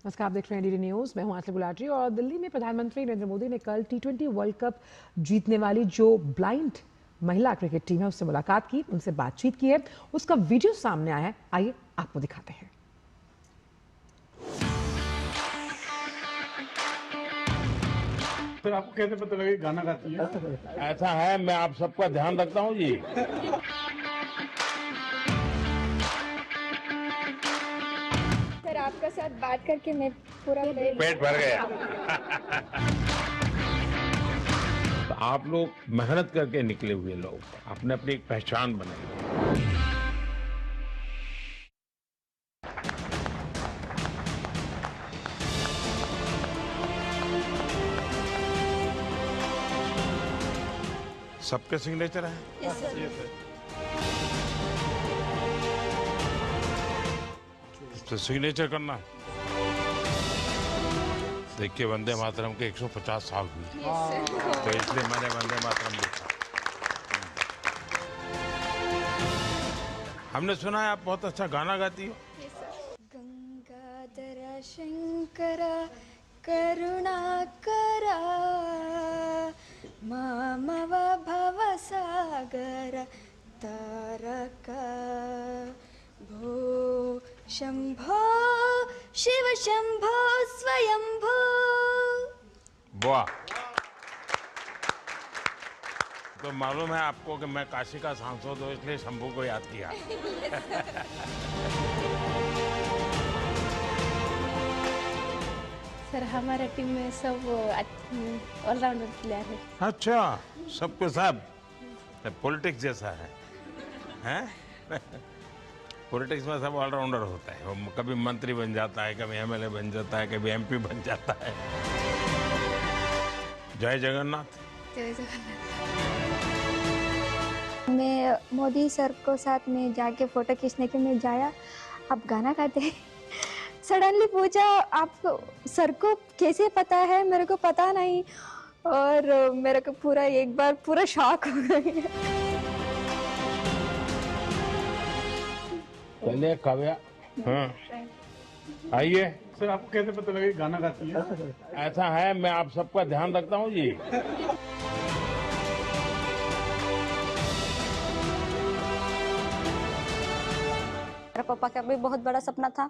नमस्कार, आप देख रहे हैं डीडी न्यूज। मैं हूं आंचल गुलाटी और दिल्ली में प्रधानमंत्री नरेंद्र मोदी ने कल T20 वर्ल्ड कप जीतने वाली जो ब्लाइंड महिला क्रिकेट टीम है उससे मुलाकात की, उनसे बातचीत की है। उसका वीडियो सामने आया है, आइए आपको दिखाते हैं। फिर आपको कैसे पता लगा गाना गाती है? ऐसा है, मैं आप सबका ध्यान रखता हूँ जी। सर, आपका साथ बात करके मैं पूरा पेट भर गया। तो आप लोग मेहनत करके निकले हुए लोग, आपने अपनी एक पहचान बनाई। सबके सिग्नेचर है। तो सिग्नेचर करना है। देखिए, वंदे मातरम के 150 साल हुए, तो इसलिए मैंने वंदे मातरम लिखा। हमने सुना है आप बहुत अच्छा गाना गाती हो। गंगाधर शंकर करुणाकरा मामव भव सागर तारका भो शंभो शिव शंभो स्वयंभो। वाह! तो मालूम है आपको कि मैं काशी का सांसद हूँ, इसलिए शंभू को याद किया। सर, हमारा टीम में सब ऑलराउंडर प्लेयर है। अच्छा, सबके सब पॉलिटिक्स जैसा है, हैं? पॉलिटिक्स में सब ऑलराउंडर होता है। वो कभी मंत्री बन जाता है, कभी एमएलए बन जाता है, कभी एमपी बन जाता है। जय जगन्नाथ। जय जगन्नाथ। मैं मोदी सर को साथ में जाके फोटो खींचने के लिए जाया। आप गाना गाते हैं? सडनली पूछा, आपको सर को कैसे पता है? मेरे को पता नहीं, और मेरे को पूरा एक बार पूरा शॉक हो गई। चलिए काव्या, हाँ आइए। सर, आपको कैसे पता लगा गाना गाती है? ऐसा है, मैं आप सबका ध्यान रखता हूँ जी। मेरे पापा का भी बहुत बड़ा सपना था,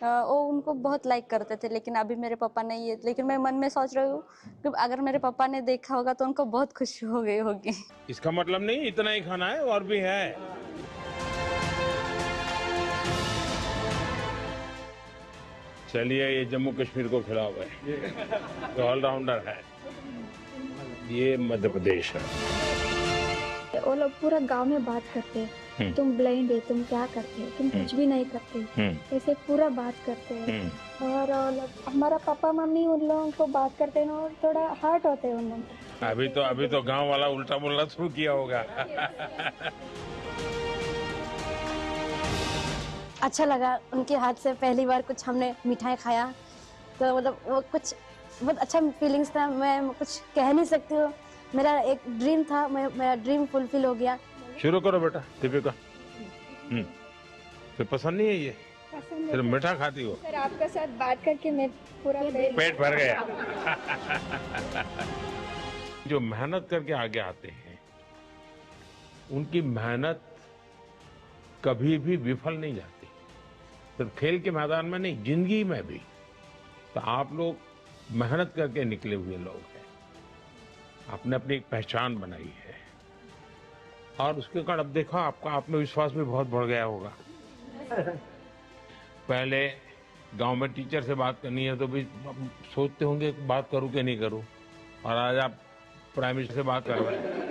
वो उनको बहुत लाइक करते थे, लेकिन अभी मेरे पापा नहीं है। लेकिन मैं मन में सोच रही हूँ कि अगर मेरे पापा ने देखा होगा तो उनको बहुत खुशी हो गई होगी। इसका मतलब नहीं इतना ही खाना है, और भी है। चलिए, ये जम्मू कश्मीर को खिला हुआ है, तो ऑलराउंडर है। ये मध्य प्रदेश है। वो लोग पूरा गांव में बात करते हैं, तुम ब्लाइंड है, तुम क्या करते हो, तुम कुछ भी नहीं करते, ऐसे पूरा बात करते हैं। और हमारा पापा मम्मी उन लोगों को बात करते हैं और थोड़ा हर्ट होते हैं उन लोग। अभी तो गांव वाला उल्टा बोलना शुरू किया होगा। अच्छा लगा उनके हाथ से पहली बार कुछ हमने मिठाई खाया, तो मतलब वो कुछ बहुत अच्छा फीलिंग्स था। मैं कुछ कह नहीं सकती हूँ। मेरा एक ड्रीम था, मेरा ड्रीम फुलफिल हो गया। शुरू करो बेटा, दीपिका। तो पसंद नहीं है ये? फिर मीठा खाती हो? सर, आपका साथ बात करके मैं पूरा पेट भर गया। जो मेहनत करके आगे आते हैं, उनकी मेहनत कभी भी विफल नहीं जाती, सिर्फ खेल के मैदान में नहीं, जिंदगी में भी। तो आप लोग मेहनत करके निकले हुए लोग हैं, आपने अपनी एक पहचान बनाई है, और उसके कारण अब देखो आपका आत्मविश्वास भी बहुत बढ़ गया होगा। पहले गांव में टीचर से बात करनी है तो भी सोचते होंगे बात करूं कि नहीं करूं, और आज आप प्राइम मिनिस्टर से बात कर रहे हैं।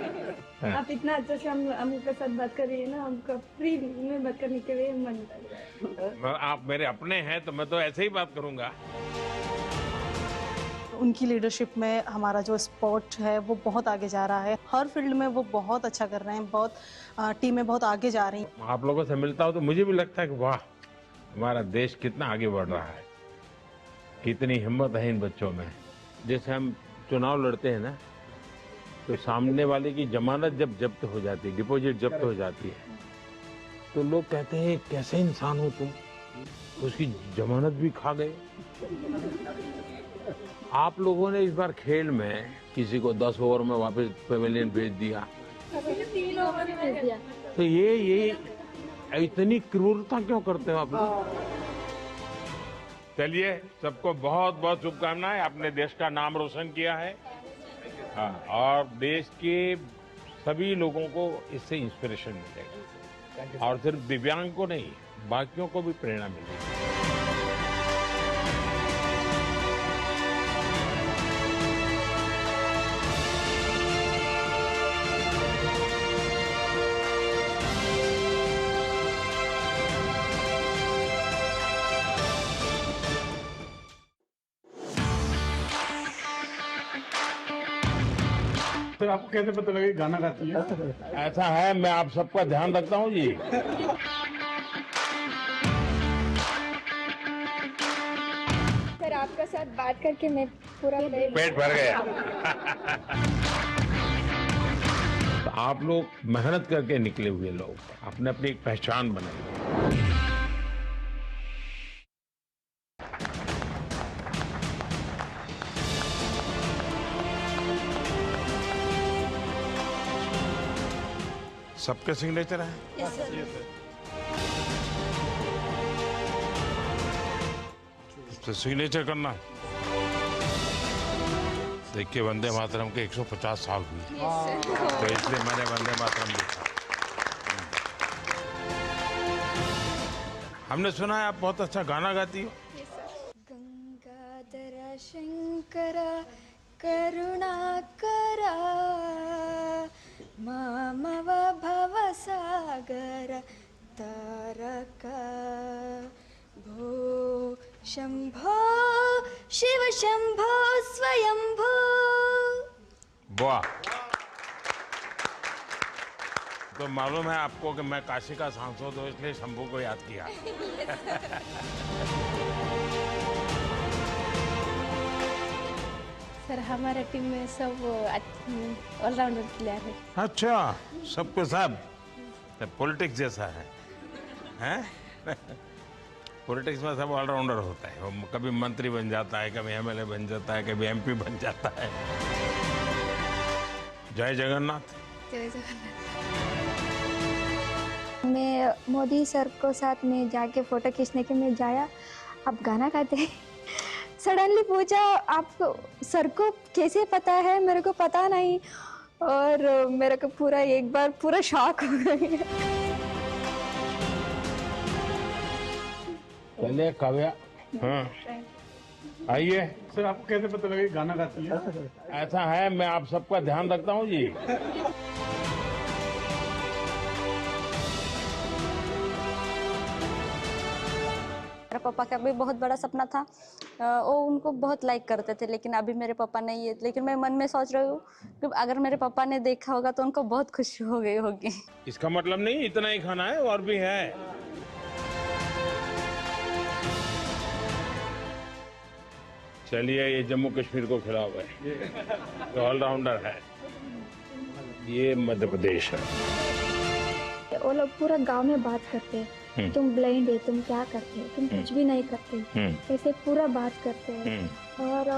आप इतना अच्छा से हमके साथ बात कर रही है ना, हमका फ्री में बात करने के लिए मन लग रहा है। आप मेरे अपने हैं तो मैं तो ऐसे ही बात करूंगा। उनकी लीडरशिप में हमारा जो स्पोर्ट है वो बहुत आगे जा रहा है। हर फील्ड में वो बहुत अच्छा कर रहे हैं, बहुत टीमें बहुत आगे जा रही हैं। आप लोगों से मिलता हूं तो मुझे भी लगता है कि वाह, हमारा देश कितना आगे बढ़ रहा है, कितनी हिम्मत है इन बच्चों में। जैसे हम चुनाव लड़ते हैं ना, तो सामने वाले की जमानत जब जब्त हो जाती है, डिपॉजिट जब्त हो जाती है, तो लोग कहते हैं कैसे इंसान हो तुम, उसकी जमानत भी खा गए। आप लोगों ने इस बार खेल में किसी को 10 ओवर में वापस पवेलियन भेज दिया, 3 ओवर में भेज दिया। तो ये इतनी क्रूरता क्यों करते हो आप लोग? चलिए, सबको बहुत बहुत शुभकामनाएं। आपने देश का नाम रोशन किया है। हाँ, और देश के सभी लोगों को इससे इंस्पिरेशन मिलेगा, और सिर्फ दिव्यांग को नहीं, बाकियों को भी प्रेरणा मिलेगी। सर आपको कैसे पता लगा कि गाना गाती है? ऐसा है, मैं आप सबका ध्यान रखता हूँ जी। सर आपका साथ बात करके मैं पूरा पेट भर गया। तो आप लोग मेहनत करके निकले हुए लोग, आपने अपनी एक पहचान बनाई। सबके सिग्नेचर है? तो सिग्नेचर करना। देखिए, वंदे मातरम के 150 साल हुई, तो इसलिए मैंने वंदे मातरम लिखा। हमने सुना है आप बहुत अच्छा गाना गाती हो। गंगाधर शंकर करुणाकरा मामव भवसागर तारक भो शंभो शिव शंभो स्वयंभो। वाह! तो मालूम है आपको कि मैं काशी का सांसद हूँ, इसलिए शंभू को याद किया। सर हमारे टीम में सब ऑलराउंडर प्लेयर है। अच्छा, सबके सब पॉलिटिक्स जैसा है, हैं? पॉलिटिक्स में सब ऑलराउंडर होता है। वो कभी मंत्री बन जाता है, कभी एमएलए बन जाता है, कभी एमपी बन जाता है। जय जगन्नाथ। जय जगन्नाथ। मैं मोदी सर को साथ में जाके फोटो खींचने के लिए जाया, अब गाना गाते हैं। सडनली पूछा आपको सर को कैसे पता है, मेरे को पता नहीं, और मेरे को पूरा एक बार पूरा शॉक हो गई। चलिए काव्या, हाँ आइए। सर आपको कैसे पता लगा कि गाना गाती है? ऐसा है, मैं आप सबका ध्यान रखता हूँ जी। मेरे पापा का भी बहुत बड़ा सपना था, वो उनको बहुत लाइक करते थे, लेकिन अभी मेरे पापा नहीं है। लेकिन मैं मन में सोच रही हूँ कि अगर मेरे पापा ने देखा होगा तो उनको बहुत खुशी हो गई होगी। इसका मतलब नहीं इतना ही खाना है, और भी है। चलिए, ये जम्मू कश्मीर को खिला हुआ है, तो ऑलराउंडर है। ये मध्य प्रदेश है। वो लोग पूरा गांव में बात करते हैं, तुम ब्लाइंड है, तुम क्या करते हो, तुम कुछ भी नहीं करते, ऐसे पूरा बात करते हैं। और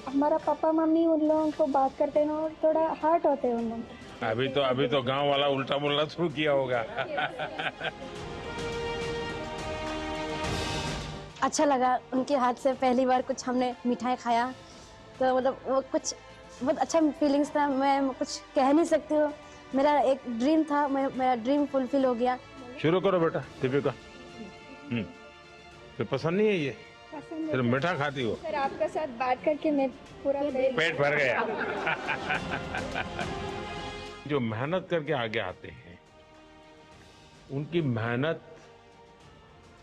हमारा पापा मम्मी उन लोगों को बात करते हैं और थोड़ा हर्ट होते हैं उन लोग। अभी तो गांव वाला उल्टा बोलना शुरू किया होगा। अच्छा लगा, उनके हाथ से पहली बार कुछ हमने मिठाई खाया, तो मतलब वो कुछ बहुत अच्छा फीलिंग्स था। मैं कुछ कह नहीं सकती हूँ। मेरा एक ड्रीम था, मेरा ड्रीम फुलफिल हो गया। शुरू करो बेटा, दीपिका। तो पसंद नहीं है ये? सिर्फ मीठा खाती हो? सर आपका साथ बात करके मैं पूरा पेट भर गया। जो मेहनत करके आगे आते हैं, उनकी मेहनत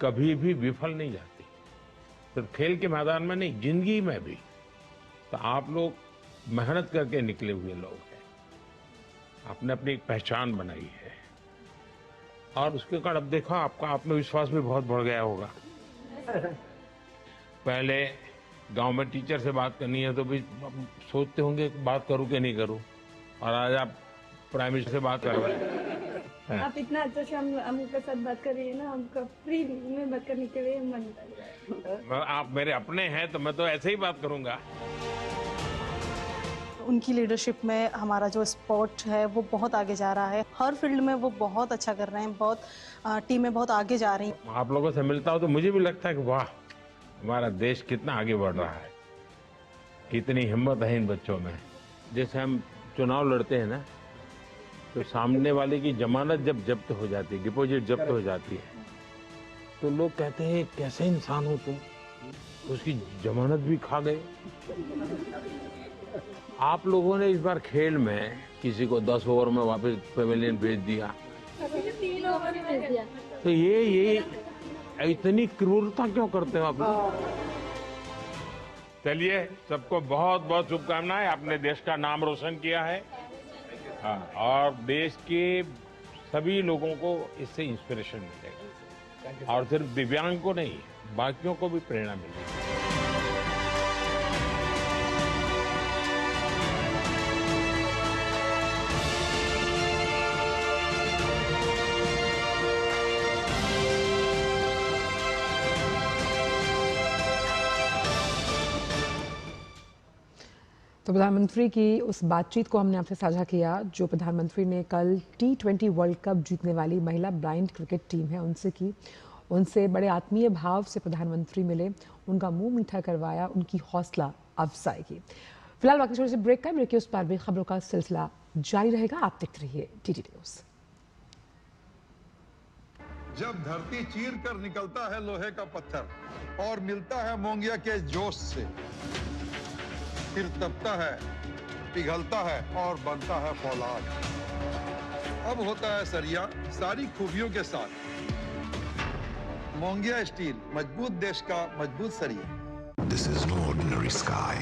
कभी भी विफल नहीं जाती, सिर्फ खेल के मैदान में नहीं, जिंदगी में भी। तो आप लोग मेहनत करके निकले हुए लोग हैं, आपने अपनी एक पहचान बनाई है, और उसके कारण अब देखो आपका आत्मविश्वास भी बहुत बढ़ गया होगा। पहले गांव में टीचर से बात करनी है तो भी सोचते होंगे बात करूं कि नहीं करूं, और आज आप प्राइम मिनिस्टर से बात कर रहे हैं, आप इतना अच्छा से हमके साथ बात कर रही है ना, हमका फ्री में बात करने के लिए मन लग रहा है। आप मेरे अपने हैं तो मैं तो ऐसे ही बात करूंगा। उनकी लीडरशिप में हमारा जो स्पोर्ट है वो बहुत आगे जा रहा है। हर फील्ड में वो बहुत अच्छा कर रहे हैं, बहुत टीमें बहुत आगे जा रही हैं। आप लोगों से मिलता हूं तो मुझे भी लगता है कि वाह, हमारा देश कितना आगे बढ़ रहा है, कितनी हिम्मत है इन बच्चों में। जैसे हम चुनाव लड़ते हैं ना, तो सामने वाले की जमानत जब जब्त हो जाती है, डिपॉजिट जब्त हो जाती है, तो लोग कहते हैं कैसे इंसान हो तुम, उसकी जमानत भी खा गए। आप लोगों ने इस बार खेल में किसी को 10 ओवर में वापस पवेलियन भेज दिया, 3 ओवर में भेज दिया। तो ये इतनी क्रूरता क्यों करते हो आप लोग? चलिए, सबको बहुत बहुत शुभकामनाएं। आपने देश का नाम रोशन किया है, हाँ, और देश के सभी लोगों को इससे इंस्पिरेशन मिलेगा, और सिर्फ दिव्यांग को नहीं, बाकियों को भी प्रेरणा मिलेगी। तो प्रधानमंत्री की उस बातचीत को हमने आपसे साझा किया जो प्रधानमंत्री ने कल T20 वर्ल्ड कप जीतने वाली महिला ब्लाइंड क्रिकेट टीम है उनसे की। उनसे बड़े आत्मीय भाव से प्रधानमंत्री मिले, उनका मुंह मीठा करवाया, उनकी हौसला अफजाई की। फिलहाल बाकी छोटे से ब्रेक का, ब्रेक के उस पार भी खबरों का सिलसिला जारी रहेगा। आप देखते रहिए TT न्यूज़। जब धरती चीर कर निकलता है लोहे का पत्थर और मिलता है मोंगिया के जोश से, फिर तपता है, पिघलता है और बनता है फौलाद। अब होता है सरिया सारी खूबियों के साथ। मोंगिया स्टील, मजबूत देश का मजबूत सरिया। This is no ordinary sky.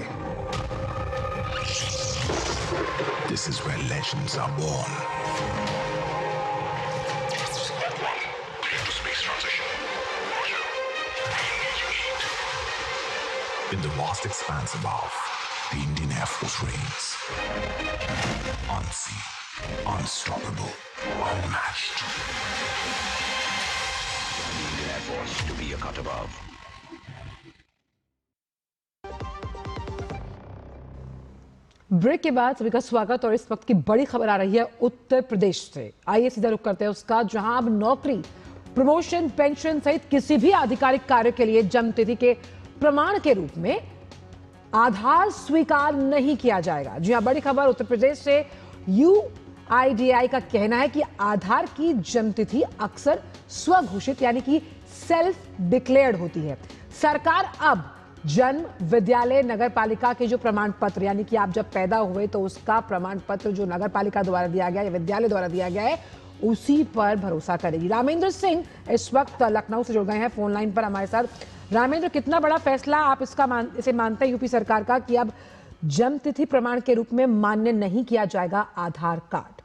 This is where legends are born. Space transition. In the vast expanse above, the Indian Air Force reigns. Unseen, unstoppable, unmatched. The Indian Air Force to be a cut above. Break के बाद सभी का स्वागत। और इस वक्त की बड़ी खबर आ रही है उत्तर प्रदेश से। आइए सीधा रुख करते हैं उसका, जहां अब नौकरी, प्रमोशन, पेंशन सहित किसी भी आधिकारिक कार्य के लिए जन्मतिथि के प्रमाण के रूप में आधार स्वीकार नहीं किया जाएगा। जी हां, बड़ी खबर उत्तर प्रदेश से। UIDAI का कहना है कि आधार की जन्मतिथि अक्सर स्वघोषित यानी कि सेल्फ डिक्लेयर्ड होती है। सरकार अब जन्म, विद्यालय, नगर पालिका के जो प्रमाण पत्र यानी कि आप जब पैदा हुए तो उसका प्रमाण पत्र जो नगर पालिका द्वारा दिया गया या विद्यालय द्वारा दिया गया है, उसी पर भरोसा करेगी। रामेंद्र सिंह इस वक्त लखनऊ से जुड़ गए हैं फोन लाइन पर हमारे साथ। रामेंद्र, कितना बड़ा फैसला आप इसे मानते हैं यूपी सरकार का कि अब जन्मतिथि प्रमाण के रूप में मान्य नहीं किया जाएगा आधार कार्ड?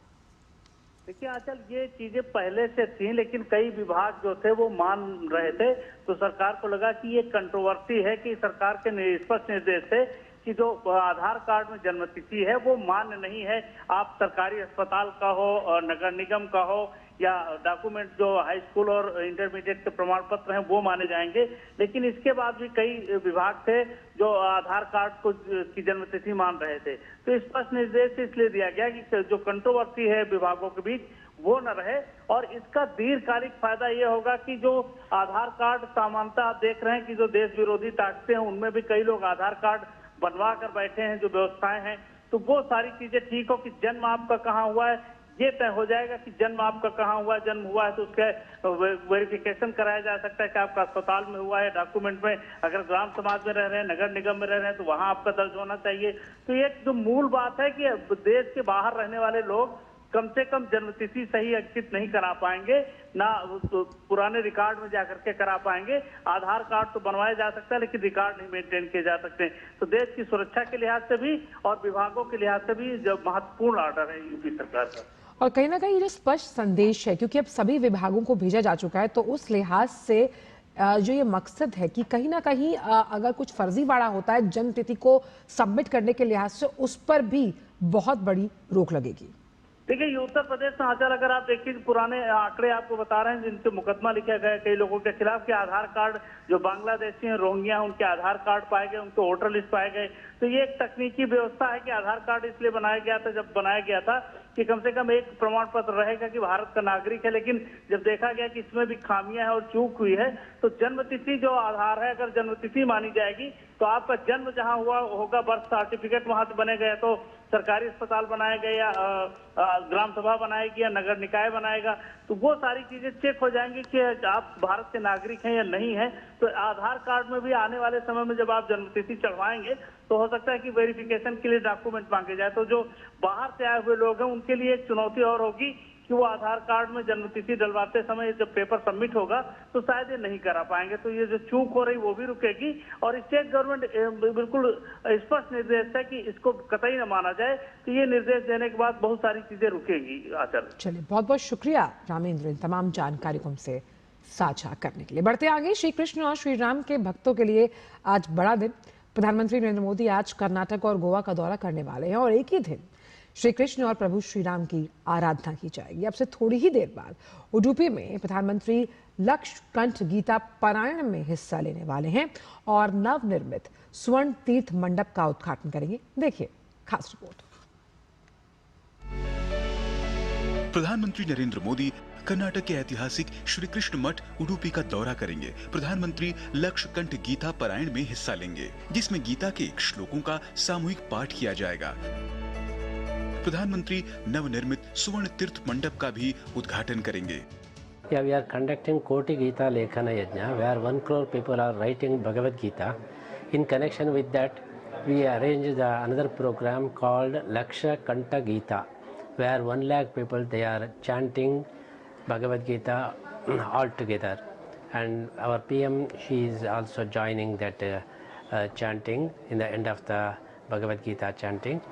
देखिए आंचल, ये चीजें पहले से थी, लेकिन कई विभाग जो थे वो मान रहे थे, तो सरकार को लगा कि ये कंट्रोवर्सी है कि सरकार के स्पष्ट निर्देश थे कि जो आधार कार्ड में जन्मतिथि है वो मान्य नहीं है। आप सरकारी अस्पताल का हो और नगर निगम का हो या डॉक्यूमेंट जो हाई स्कूल और इंटरमीडिएट के प्रमाण पत्र हैं वो माने जाएंगे। लेकिन इसके बाद भी कई विभाग थे जो आधार कार्ड को की जन्मतिथि मान रहे थे। तो स्पष्ट निर्देश इसलिए दिया गया कि जो कंट्रोवर्सी है विभागों के बीच वो न रहे, और इसका दीर्घकालिक फायदा ये होगा कि जो आधार कार्ड सामान्यतः आप देख रहे हैं कि जो देश विरोधी ताकतें हैं उनमें भी कई लोग आधार कार्ड बनवा कर बैठे हैं, जो व्यवस्थाएं हैं, तो वो सारी चीजें ठीक हो कि जन्म आपका कहाँ हुआ है ये तय हो जाएगा कि जन्म आपका कहाँ हुआ है। जन्म हुआ है तो उसका वेरिफिकेशन कराया जा सकता है कि आपका अस्पताल में हुआ है, डॉक्यूमेंट में अगर ग्राम समाज में रह रहे हैं, नगर निगम में रह रहे हैं तो वहां आपका दर्ज होना चाहिए। तो ये जो मूल बात है कि देश के बाहर रहने वाले लोग कम से कम जन्मतिथि सही अंकित नहीं करा पाएंगे, ना तो पुराने रिकॉर्ड में जाकर के करा पाएंगे। आधार कार्ड तो बनवाया जा सकता है लेकिन रिकॉर्ड नहीं मेंटेन किए जा सकते। तो देश की सुरक्षा के लिहाज से भी और विभागों के लिहाज से भी जो महत्वपूर्ण ऑर्डर है यूपी सरकार का। और कहीं ना कहीं ये स्पष्ट संदेश है, क्योंकि अब सभी विभागों को भेजा जा चुका है, तो उस लिहाज से जो ये मकसद है कि कहीं ना कहीं अगर कुछ फर्जीवाड़ा होता है जन्मतिथि को सबमिट करने के लिहाज से, उस पर भी बहुत बड़ी रोक लगेगी। देखिए, ये उत्तर प्रदेश में आंचल अगर आप देखिए, पुराने आंकड़े आपको बता रहे हैं जिनसे मुकदमा लिखा गया कई लोगों के खिलाफ कि आधार कार्ड जो बांग्लादेशी हैं, रोहिंग्या हैं, उनके आधार कार्ड पाए गए, उनके वोटर लिस्ट पाए गए। तो ये एक तकनीकी व्यवस्था है कि आधार कार्ड इसलिए बनाया गया था, जब बनाया गया था कि कम से कम एक प्रमाण पत्र रहेगा कि भारत का नागरिक है। लेकिन जब देखा गया कि इसमें भी खामियां हैं और चूक हुई है, तो जन्मतिथि जो आधार है, अगर जन्मतिथि मानी जाएगी तो आपका जन्म जहां हुआ होगा, बर्थ सर्टिफिकेट वहां से बनेगा, या तो सरकारी अस्पताल बनाए गए या ग्राम सभा बनाएगी या नगर निकाय बनाएगा, तो वो सारी चीजें चेक हो जाएंगी कि आप भारत के नागरिक हैं या नहीं है। तो आधार कार्ड में भी आने वाले समय में जब आप जन्मतिथि चढ़वाएंगे तो हो सकता है कि वेरिफिकेशन के लिए डॉक्यूमेंट मांगे जाए। तो जो बाहर से आए हुए लोग हैं उनके लिए एक चुनौती और होगी कि वो आधार कार्ड में जन्मतिथि डलवाते समय जब पेपर सबमिट होगा तो शायद ये नहीं करा पाएंगे। तो ये जो चूक हो रही वो भी रुकेगी और स्टेट गवर्नमेंट बिल्कुल स्पष्ट निर्देश है कि इसको कतई न माना जाए। तो ये निर्देश देने के बाद बहुत सारी चीजें रुकेगी। आचार्य, चलिए, बहुत बहुत शुक्रिया रामेंद्र इन तमाम जानकारी को हमसे साझा करने के लिए। बढ़ते आगे, श्री कृष्ण और श्री राम के भक्तों के लिए आज बड़ा दिन। प्रधानमंत्री नरेंद्र मोदी आज कर्नाटक और गोवा का दौरा करने वाले हैं और एक ही दिन श्री कृष्ण और प्रभु श्री राम की आराधना की जाएगी। अब से थोड़ी ही देर बाद उडुपी में प्रधानमंत्री लक्षकंठ गीता पारायण में हिस्सा लेने वाले हैं और नवनिर्मित स्वर्ण तीर्थ मंडप का उद्घाटन करेंगे। देखिए खास रिपोर्ट। प्रधानमंत्री नरेंद्र मोदी कर्नाटक के ऐतिहासिक श्री कृष्ण मठ उडुपी का दौरा करेंगे। प्रधानमंत्री लक्षकंठ गीता पारायण में हिस्सा लेंगे, जिसमें गीता के श्लोकों का सामूहिक पाठ किया जाएगा। प्रधानमंत्री नवनिर्मित स्वर्ण तीर्थ मंडप का भी उद्घाटन करेंगे। Yeah, we are conducting Koti Gita Lekhana Yajna, where 1 crore people are writing Bhagavad Gita. In connection with that, we arranged another program called Laksha Kanta Gita, where 1 lakh people they are chanting Bhagavad Gita all together, and our PM she is also joining that chanting in the end of the Bhagavad Gita chanting.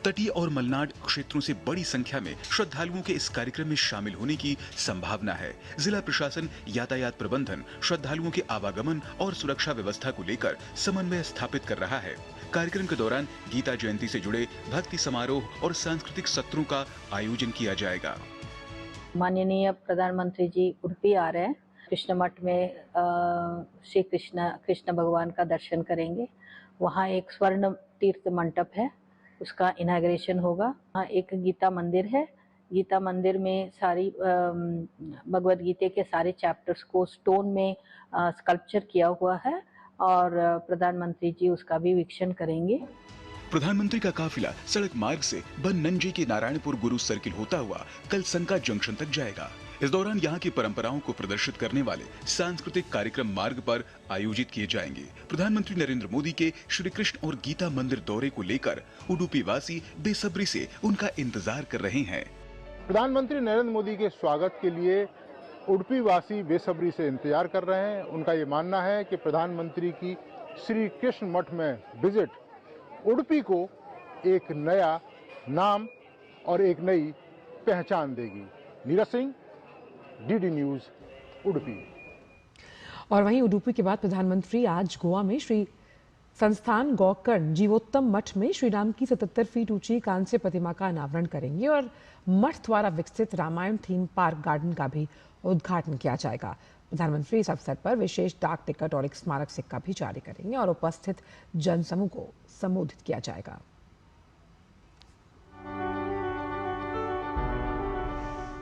तटीय और मलनाड क्षेत्रों से बड़ी संख्या में श्रद्धालुओं के इस कार्यक्रम में शामिल होने की संभावना है। जिला प्रशासन यातायात प्रबंधन, श्रद्धालुओं के आवागमन और सुरक्षा व्यवस्था को लेकर समन्वय स्थापित कर रहा है। कार्यक्रम के दौरान गीता जयंती से जुड़े भक्ति समारोह और सांस्कृतिक सत्रों का आयोजन किया जाएगा। माननीय प्रधानमंत्री जी उडुपी आ रहे हैं। कृष्ण मठ में श्री कृष्ण भगवान का दर्शन करेंगे। वहाँ एक स्वर्ण तीर्थ मंडप है, उसका इनॉग्रेशन होगा। एक गीता मंदिर है। गीता मंदिर में सारी भगवद गीता के सारे चैप्टर्स को स्टोन में स्कल्पचर किया हुआ है और प्रधानमंत्री जी उसका भी वीक्षण करेंगे। प्रधानमंत्री का काफिला सड़क मार्ग से बननंजी के नारायणपुर गुरु सर्किल होता हुआ कल संका जंक्शन तक जाएगा। इस दौरान यहाँ की परंपराओं को प्रदर्शित करने वाले सांस्कृतिक कार्यक्रम मार्ग पर आयोजित किए जाएंगे। प्रधानमंत्री नरेंद्र मोदी के श्री कृष्ण और गीता मंदिर दौरे को लेकर उडुपी वासी बेसब्री से उनका इंतजार कर रहे हैं। प्रधानमंत्री नरेंद्र मोदी के स्वागत के लिए उडुपी वासी बेसब्री से इंतजार कर रहे हैं। उनका ये मानना है कि प्रधानमंत्री की श्री कृष्ण मठ में विजिट उडुपी को एक नया नाम और एक नई पहचान देगी। Neeraj Singh, DD news, Udupi. और वहीं उडुपी के बाद प्रधानमंत्री आज गोवा में श्री संस्थान गोकर्ण जीवोत्तम मठ में श्री राम की 77 फीट ऊंची कांस्य प्रतिमा का अनावरण करेंगे और मठ द्वारा विकसित रामायण थीम पार्क गार्डन का भी उद्घाटन किया जाएगा। प्रधानमंत्री इस अवसर पर विशेष डाक टिकट और एक स्मारक सिक्का भी जारी करेंगे और उपस्थित जनसमूह को संबोधित किया जाएगा।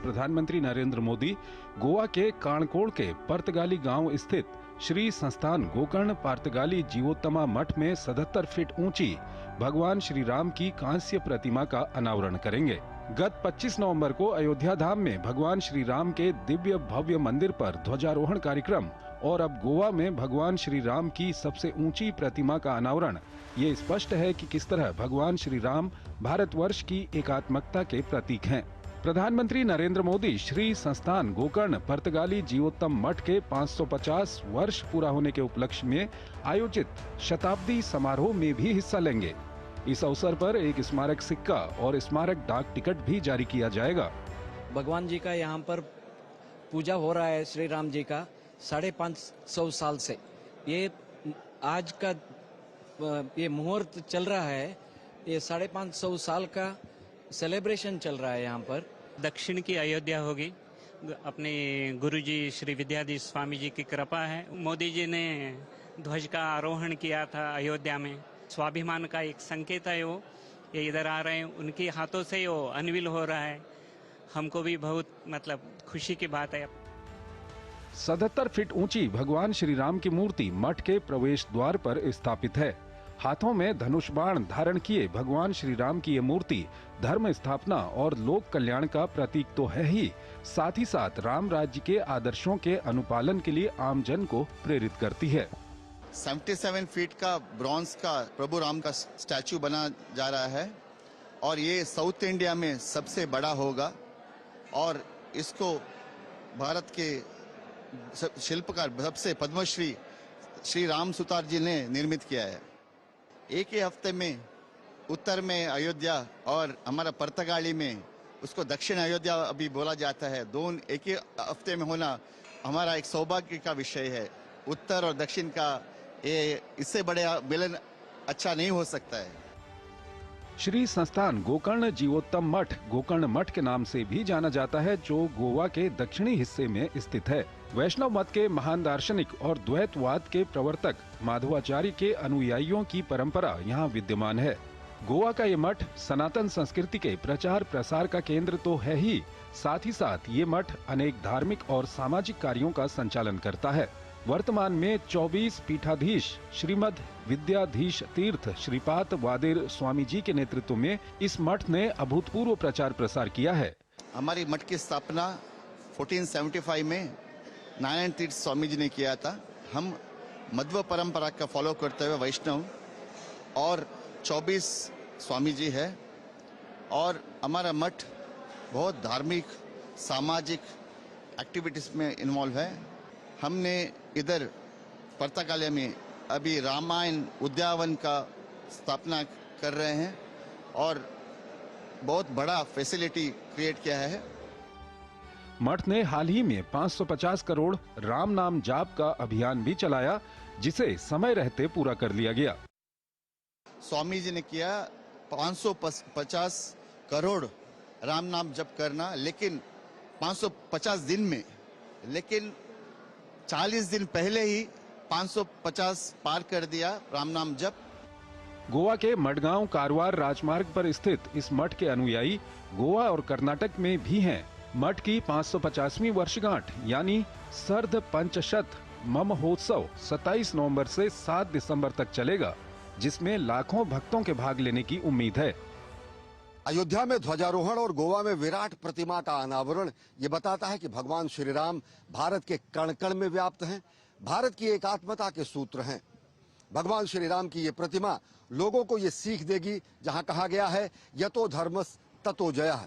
प्रधानमंत्री नरेंद्र मोदी गोवा के काणकोड़ के पर्तगाली गांव स्थित श्री संस्थान गोकर्ण पार्तगाली जीवोत्तमा मठ में 77 फीट ऊंची भगवान श्री राम की कांस्य प्रतिमा का अनावरण करेंगे। गत 25 नवंबर को अयोध्या धाम में भगवान श्री राम के दिव्य भव्य मंदिर पर ध्वजारोहण कार्यक्रम और अब गोवा में भगवान श्री राम की सबसे ऊंची प्रतिमा का अनावरण, ये स्पष्ट है कि किस तरह भगवान श्री राम भारतवर्ष की एकात्मकता के प्रतीक हैं। प्रधानमंत्री नरेंद्र मोदी श्री संस्थान गोकर्ण पर्तगाली जीवोत्तम मठ के 550 वर्ष पूरा होने के उपलक्ष्य में आयोजित शताब्दी समारोह में भी हिस्सा लेंगे। इस अवसर पर एक स्मारक सिक्का और स्मारक डाक टिकट भी जारी किया जाएगा। भगवान जी का यहाँ पर पूजा हो रहा है, श्री राम जी का 550 साल से। ये आज का ये मुहूर्त चल रहा है, ये 550 साल का सेलिब्रेशन चल रहा है यहाँ पर। दक्षिण की अयोध्या होगी। अपने गुरुजी श्री विद्याधीश स्वामी जी की कृपा है। मोदी जी ने ध्वज का आरोहण किया था अयोध्या में। स्वाभिमान का एक संकेत है वो। ये इधर आ रहे हैं, उनके हाथों से वो अनवील हो रहा है। हमको भी बहुत खुशी की बात है। 77 फीट ऊंची भगवान श्री राम की मूर्ति मठ के प्रवेश द्वार पर स्थापित है। हाथों में धनुष बाण धारण किए भगवान श्री राम की ये मूर्ति धर्म स्थापना और लोक कल्याण का प्रतीक तो है ही, साथ ही साथ राम राज्य के आदर्शों के अनुपालन के लिए आम जन को प्रेरित करती है। 77 फीट का ब्रॉन्ज का प्रभु राम का स्टैचू बना जा रहा है और ये साउथ इंडिया में सबसे बड़ा होगा और इसको भारत के शिल्पकार सबसे पद्मश्री श्री राम सुतार जी ने निर्मित किया है। एक ही हफ्ते में उत्तर में अयोध्या और हमारा पर्तगाली में उसको दक्षिण अयोध्या अभी बोला जाता है। दोनों एक ही हफ्ते में होना हमारा एक सौभाग्य का विषय है। उत्तर और दक्षिण का ये इससे बड़े मिलन अच्छा नहीं हो सकता है। श्री संस्थान गोकर्ण जीवोत्तम मठ गोकर्ण मठ के नाम से भी जाना जाता है, जो गोवा के दक्षिणी हिस्से में स्थित है। वैष्णव मत के महान दार्शनिक और द्वैतवाद के प्रवर्तक माधवाचार्य के अनुयायियों की परंपरा यहाँ विद्यमान है। गोवा का ये मठ सनातन संस्कृति के प्रचार प्रसार का केंद्र तो है ही, साथ ही साथ ये मठ अनेक धार्मिक और सामाजिक कार्यों का संचालन करता है। वर्तमान में 24 पीठाधीश श्रीमद विद्याधीश तीर्थ श्रीपाद वादिर स्वामी जी के नेतृत्व में इस मठ ने अभूतपूर्व प्रचार प्रसार किया है। हमारी मठ की स्थापना 1475 में नारायण तीर्थ स्वामी जी ने किया था। हम मध्व परंपरा का फॉलो करते हुए वैष्णव और 24 स्वामी जी है और हमारा मठ बहुत धार्मिक सामाजिक एक्टिविटीज में इन्वॉल्व है। हमने इधर पर्तगाली में अभी रामायण उद्यावन का स्थापना कर रहे हैं और बहुत बड़ा फैसिलिटी क्रिएट किया है। मठ ने हाल ही में 550 करोड़ राम नाम जाप का अभियान भी चलाया, जिसे समय रहते पूरा कर लिया गया। स्वामी जी ने किया 550 करोड़ राम नाम जप करना, लेकिन 550 दिन में, लेकिन 40 दिन पहले ही 550 पार कर दिया राम नाम जप। गोवा के मडगांव कारवार राजमार्ग पर स्थित इस मठ के अनुयायी गोवा और कर्नाटक में भी हैं। मठ की 550वीं वर्षगांठ यानी सर्ध पंचशत महोत्सव 27 नवंबर से 7 दिसंबर तक चलेगा, जिसमें लाखों भक्तों के भाग लेने की उम्मीद है। अयोध्या में ध्वजारोहण और गोवा में विराट प्रतिमा का अनावरण ये बताता है कि भगवान श्री राम भारत के कण कण में व्याप्त हैं, भारत की एकात्मता के सूत्र हैं। भगवान श्री राम की ये प्रतिमा लोगों को ये सीख देगी, जहां कहा गया है यतो धर्मस् ततो जयः,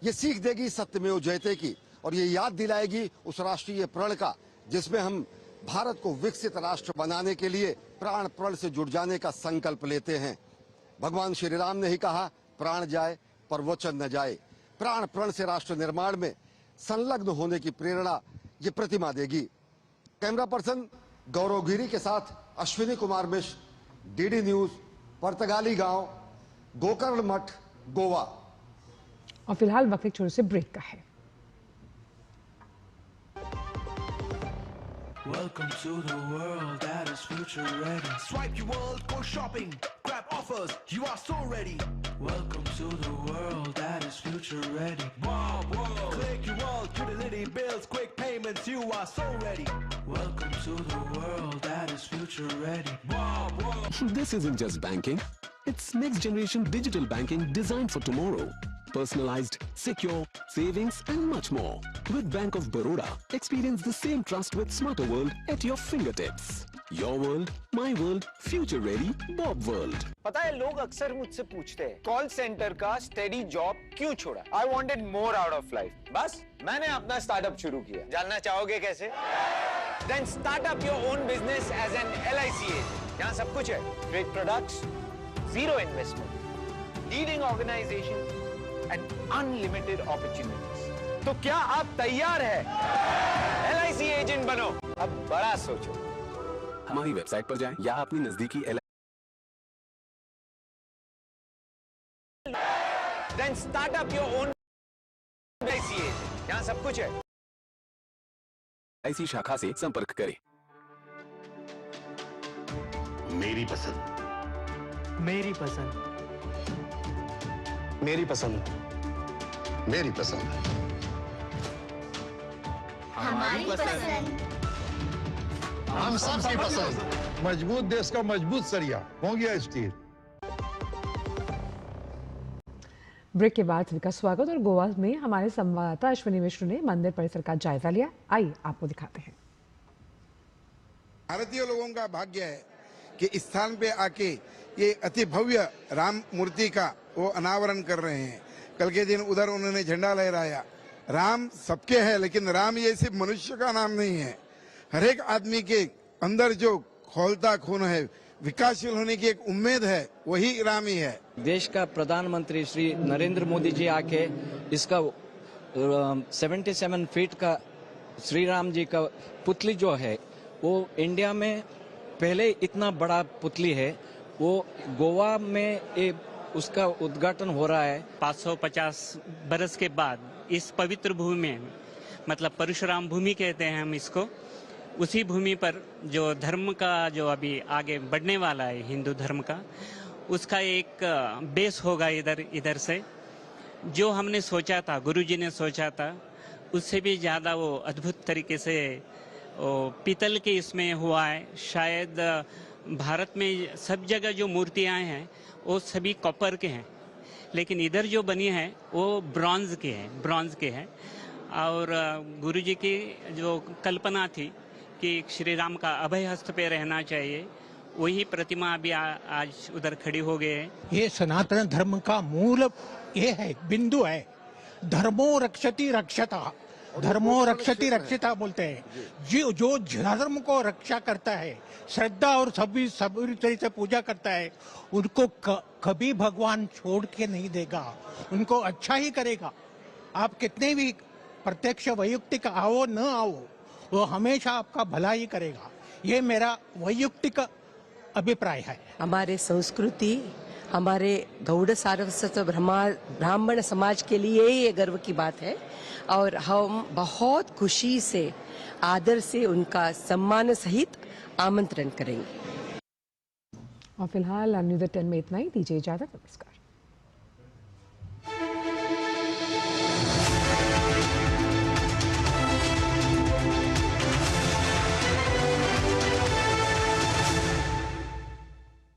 ये सीख देगी सत्यमेव जयते की, और ये याद दिलाएगी उस राष्ट्रीय प्रण का जिसमें हम भारत को विकसित राष्ट्र बनाने के लिए प्राण प्रण से जुड़ जाने का संकल्प लेते हैं। भगवान श्री राम ने ही कहा, प्राण जाए पर वचन न जाए। प्राण प्रण से राष्ट्र निर्माण में संलग्न होने की प्रेरणा ये प्रतिमा देगी। कैमरा पर्सन गौरव गिरी के साथ अश्विनी कुमार मिश्र, डीडी न्यूज, पर्तगाली गांव, गोकर्ण मठ, गोवा। और फिलहाल वक्त एक छोटे से ब्रेक का है। Welcome to the world that is future ready. Swipe your world, go shopping, grab offers, you are so ready. Welcome to the world that is future ready. Wow, wow. Click your world, utility bills, quick payments, you are so ready. Welcome to the world that is future ready. Wow, wow. This isn't just banking, it's next generation digital banking designed for tomorrow. Personalized, secure, savings and much more. With Bank of Baroda, experience the same trust with smarter world at your fingertips. Your world, my world, future ready, Bob world. पता है लोग अक्सर मुझसे पूछते हैं call centre का steady job क्यों छोड़ा? I wanted more out of life. बस मैंने अपना स्टार्टअप शुरू किया। जानना चाहोगे कैसे? Then start up your own business as an LIC agent. यहाँ सब कुछ है। Great products, zero investment, leading organization and unlimited opportunities. तो क्या आप तैयार हैं? LIC एजेंट बनो, अब बड़ा सोचो। हमारी वेबसाइट पर जाएं या अपनी नजदीकी Then Then start up your own ICA. यहाँ सब कुछ है। ऐसी शाखा से संपर्क करें। मेरी पसंद, मेरी पसंद, मेरी पसंद, मेरी पसंद, हमारी पसंद, हम सबकी पसंद। मजबूत देश का मजबूत सरिया मोंगिया स्टील। ब्रेक के बाद सबका स्वागत। और गोवा में हमारे संवाददाता अश्विनी मिश्र ने मंदिर परिसर का जायजा लिया। आइए आपको दिखाते हैं। भारतीय लोगों का भाग्य है कि इस स्थान पे आके ये अति भव्य राम मूर्ति का वो अनावरण कर रहे हैं। कल के दिन उधर उन्होंने झंडा लहराया। राम सबके है, लेकिन राम ये सिर्फ मनुष्य का नाम नहीं है। हर एक आदमी के अंदर जो खौलता खून है, विकासशील होने की एक उम्मीद है, वही राम ही है। देश का प्रधानमंत्री श्री नरेंद्र मोदी जी आके इसका 77 फीट का श्री राम जी का पुतली जो है वो इंडिया में पहले इतना बड़ा पुतली है। वो गोवा में उसका उद्घाटन हो रहा है। 550 बरस के बाद इस पवित्र भूमि में, मतलब परशुराम भूमि कहते हैं हम इसको, उसी भूमि पर जो धर्म का जो अभी आगे बढ़ने वाला है, हिंदू धर्म का, उसका एक बेस होगा इधर से। जो हमने सोचा था, गुरुजी ने सोचा था, उससे भी ज़्यादा वो अद्भुत तरीके से पीतल के इसमें हुआ है। शायद भारत में सब जगह जो मूर्तियाँ हैं वो सभी कॉपर के हैं, लेकिन इधर जो बनी है वो ब्रॉन्ज के हैं। और गुरुजी की जो कल्पना थी कि श्री राम का अभय हस्त पे रहना चाहिए, वही प्रतिमा अभी आज उधर खड़ी हो गई है। ये सनातन धर्म का मूल ये है, बिंदु है। धर्मो रक्षति रक्षता, धर्मो रक्षति रक्षिता बोलते हैं। जो धर्म को रक्षा करता है, श्रद्धा और सभी तरह से पूजा करता है, उनको कभी भगवान छोड़ के नहीं देगा, उनको अच्छा ही करेगा। आप कितने भी प्रत्यक्ष वैयक्तिक आओ न आओ, वो हमेशा आपका भला ही करेगा। ये मेरा वैयक्तिक अभिप्राय है। हमारे संस्कृति, हमारे गौड़ सारस्वत ब्राह्मण समाज के लिए ये गर्व की बात है और हम बहुत खुशी से, आदर से उनका सम्मान सहित आमंत्रण करेंगे। और फिलहाल न्यूज़ 10 में इतना ही। दीजिए इजाजत। नमस्कार।